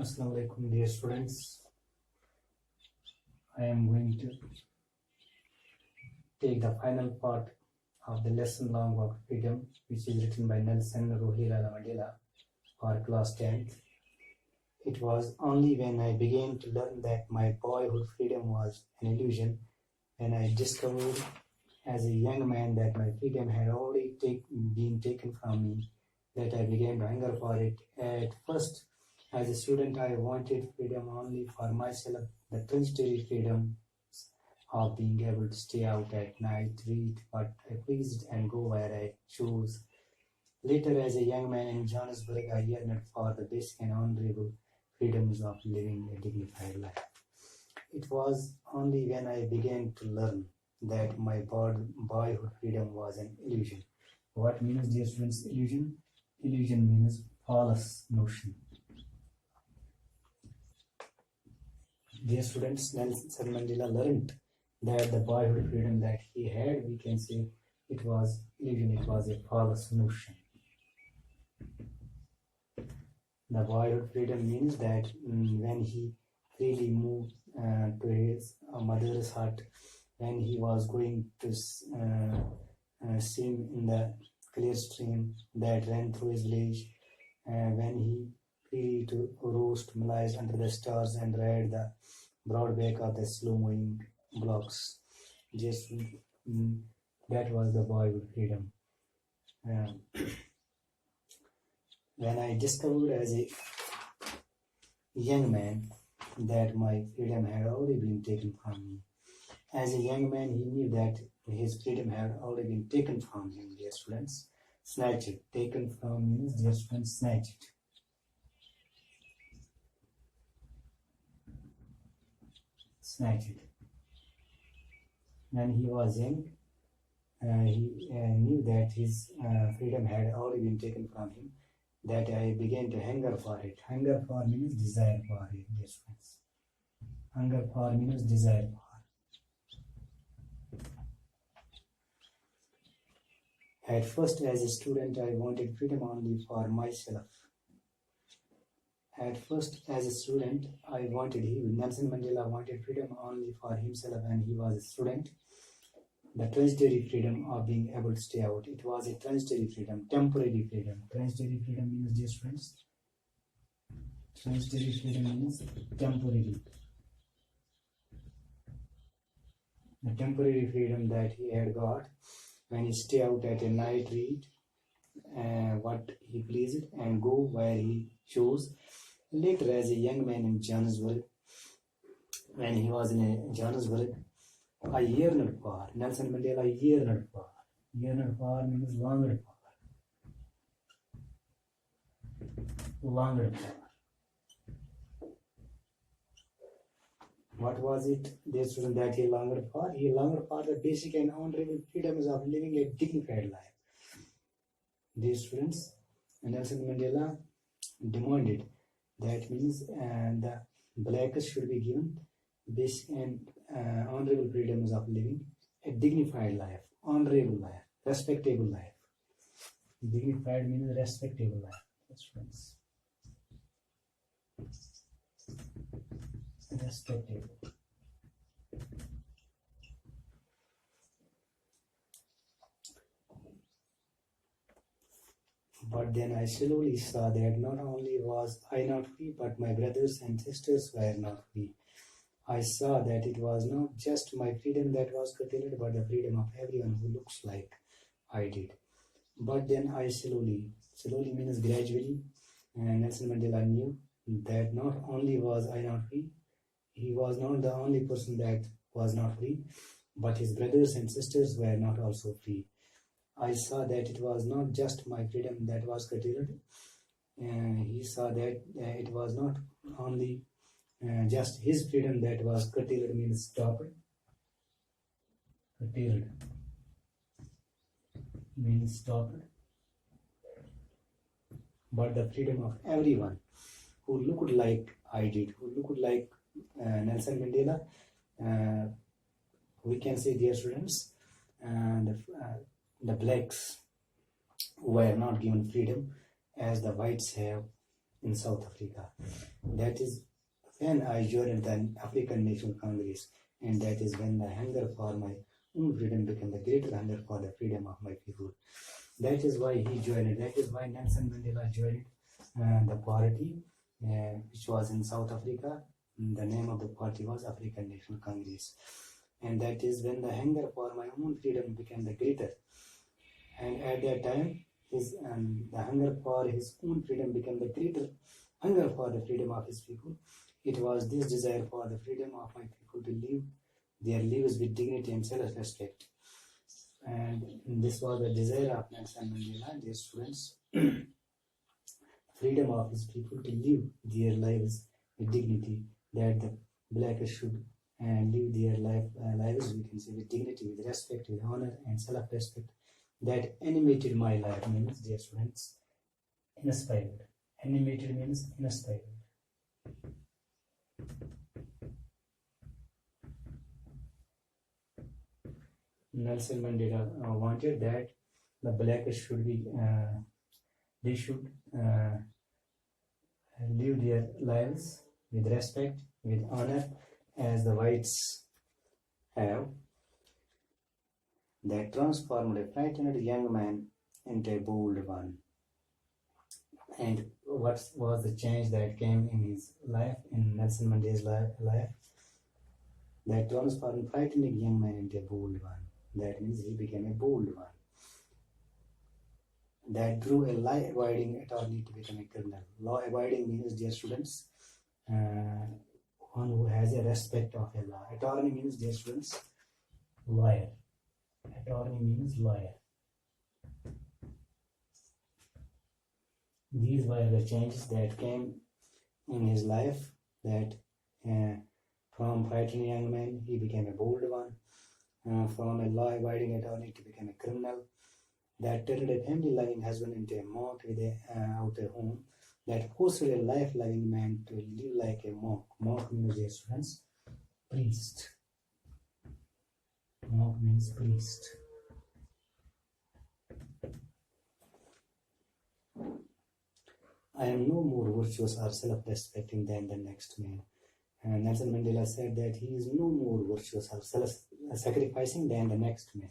Assalamu alaikum, dear students. I am going to take the final part of the lesson Long Walk to Freedom, which is written by Nelson Rolihlahla Mandela for class 10th. It was only when I began to learn that my boyhood freedom was an illusion, when I discovered as a young man that my freedom had already been taken from me, that I began to hunger for it. At first, as a student, I wanted freedom only for myself, the transitory freedom of being able to stay out at night, read what I pleased, and go where I chose. Later, as a young man in Johannesburg, I yearned for the basic and honorable freedoms of living a dignified life. It was only when I began to learn that my boyhood freedom was an illusion. What means, dear students, illusion? Illusion means false notion. Dear students, Nelson Mandela learned that the boyhood freedom that he had, we can say it was illusion, it was a false notion. The boyhood freedom means that when he freely moved to his mother's hut, when he was going to swim in the clear stream that ran through his village, when he free to roast malais under the stars and ride the broad back of the slow-moving blocks. Just that was the boyhood freedom. When I discovered as a young man that my freedom had already been taken from me. As a young man, he knew that his freedom had already been taken from him, dear students. Snatched. Taken from means, dear students, snatched. Snatched. When he was young, he knew that his freedom had already been taken from him, that I began to hunger for it. Hunger for means desire for it, dear friends. Hunger for means desire for. At first, as a student, I wanted freedom only for myself. At first, as a student, Nelson Mandela wanted freedom only for himself when he was a student. The transitory freedom of being able to stay out. It was a transitory freedom, temporary freedom. Transitory freedom means, dear friends, transitory freedom means temporary. The temporary freedom that he had got when he stay out at a night, read what he pleased, and go where he chose. Later, as a young man in Johannesburg, when he was in Johannesburg, I yearned for. Nelson Mandela yearned for. Yearned for means longed for. Longed for. What was it, dear student, that he longed for? He longed for the basic and honorable freedoms of living a dignified life. Dear students, Nelson Mandela demanded, that means the blacks should be given basic and honorable freedoms of living a dignified life, honorable life, respectable life. Dignified means respectable life. That's friends. Respectable. But then I slowly saw that not only was I not free, but my brothers and sisters were not free. I saw that it was not just my freedom that was curtailed, but the freedom of everyone who looks like I did. But then I slowly means gradually, and Nelson Mandela knew that not only was I not free, he was not the only person that was not free, but his brothers and sisters were not also free. I saw that it was not just my freedom that was curtailed. He saw that it was not only just his freedom that was curtailed, means stopped. Curtailed means stopped. But the freedom of everyone who looked like I did, who looked like Nelson Mandela, we can say, dear students, the blacks were not given freedom as the whites have in South Africa. That is when I joined the African National Congress, and that is when the hunger for my own freedom became the greater hunger for the freedom of my people. That is why he joined. That is why Nelson Mandela joined the party, which was in South Africa. The name of the party was African National Congress. And that is when the hunger for my own freedom became the greater. And at that time, the hunger for his own freedom became the greater hunger for the freedom of his people. It was this desire for the freedom of my people to live their lives with dignity and self-respect. And this was the desire of Nelson Mandela, dear students. Freedom of his people to live their lives with dignity, that the black should live their lives, we can say, with dignity, with respect, with honor and self-respect. That animated my life means, dear students, inspired. Animated means inspired. Nelson Mandela wanted that the blacks should be, they should live their lives with respect, with honor, as the whites have. That transformed a frightened young man into a bold one. And what was the change that came in his life, in Nelson Mandela's life? That transformed frightened young man into a bold one. That means he became a bold one. That drew a law-abiding attorney to become a criminal. Law-abiding means, dear students, one who has a respect of a law. Attorney means, dear students, lawyer. Attorney means lawyer. These were the changes that came in his life, that from frightened young man, he became a bold one. From a law-abiding attorney to become a criminal. That turned a family-loving husband into a monk without a home. That forced a life-loving man to live like a monk. Monk means, dear students, priest. Monk means priest. I am no more virtuous or self-respecting than the next man. Nelson Mandela said that he is no more virtuous or self-sacrificing than the next man.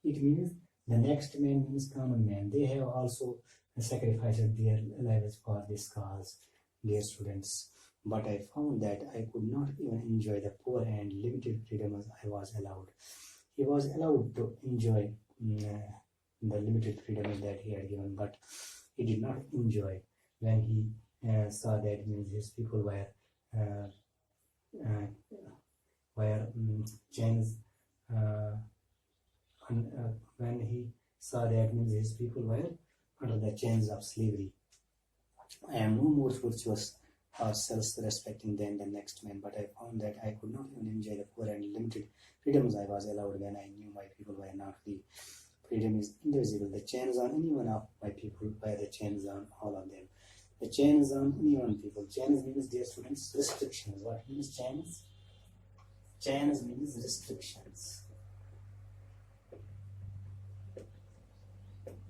It means the next man means common man. They have also sacrificed their lives for this cause, dear students. But I found that I could not even enjoy the poor and limited freedom as I was allowed. He was allowed to enjoy the limited freedom that he had given, but he did not enjoy when he saw that means his people were chains. When he saw that means his people were under the chains of slavery. I am no more virtuous or self-respecting than the next man, but I found that I could not even enjoy the poor and limited freedoms I was allowed when I knew my people were not free. Freedom is indivisible. The chains on any one of my people were the chains on all of them. The chains on any one people. Chains means, dear students, restrictions. What means chains? Chains means restrictions.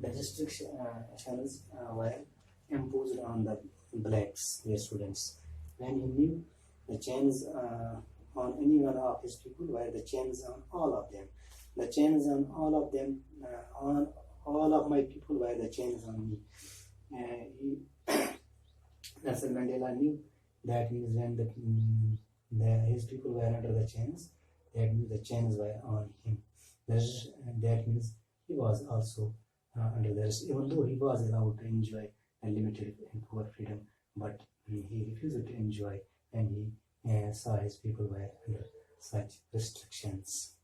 The restrictions were imposed on the blacks, dear students. When he knew the chains on any one of his people were the chains on all of them. The chains on all of them, on all of my people were the chains on me. Nelson Mandela knew that means when his people were under the chains, that means the chains were on him. That means he was also under the rest, even though he was allowed to enjoy a limited and poor freedom, but he refused to enjoy when he saw his people were under such restrictions.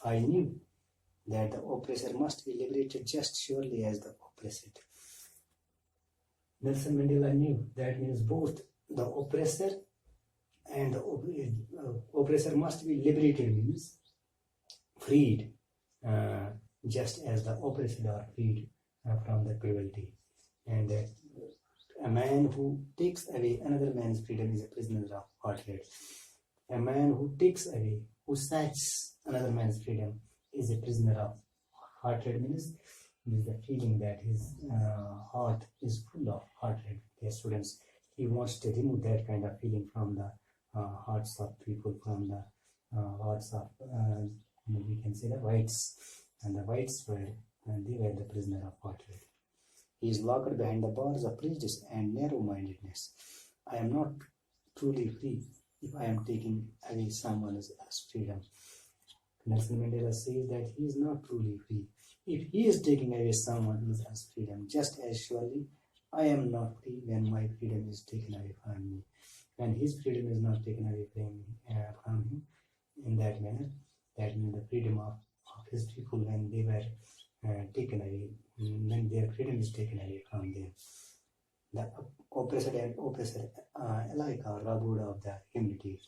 I knew that the oppressor must be liberated just surely as the oppressed. Nelson Mandela knew that means both the oppressor and the oppressor must be liberated, means freed, just as the oppressed are freed from the cruelty. And a man who takes away another man's freedom is a prisoner of hatred. A man who takes away, who snatches another man's freedom is a prisoner of hatred, means with the feeling that his heart is full of hatred. Dear students, he wants to remove that kind of feeling from the hearts of people, from the hearts of we can say the whites, and the whites were they were the prisoner of hatred. He is locked behind the bars of prejudice and narrow-mindedness. I am not truly free if I am taking away someone's freedom. Nelson Mandela says that he is not truly free if he is taking away someone else's freedom. Just as surely, I am not free when my freedom is taken away from me. When his freedom is not taken away from him in that manner, that means the freedom of his people when they were taken away, when their freedom is taken away from them. The oppressed and oppressor alike are robbed of the humanity.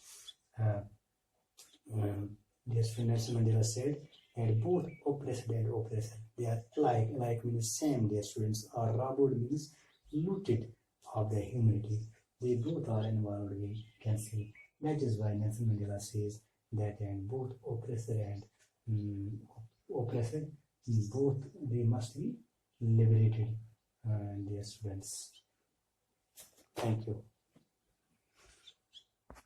Dear Nelson Mandela said that both oppressed and oppressor, they are alike. Alike means same, dear students. Are robbed means looted of the humanity. They both are involved, we can see. That is why Nelson Mandela says that and both oppressor and oppressor, both they must be liberated, dear students. Thank you.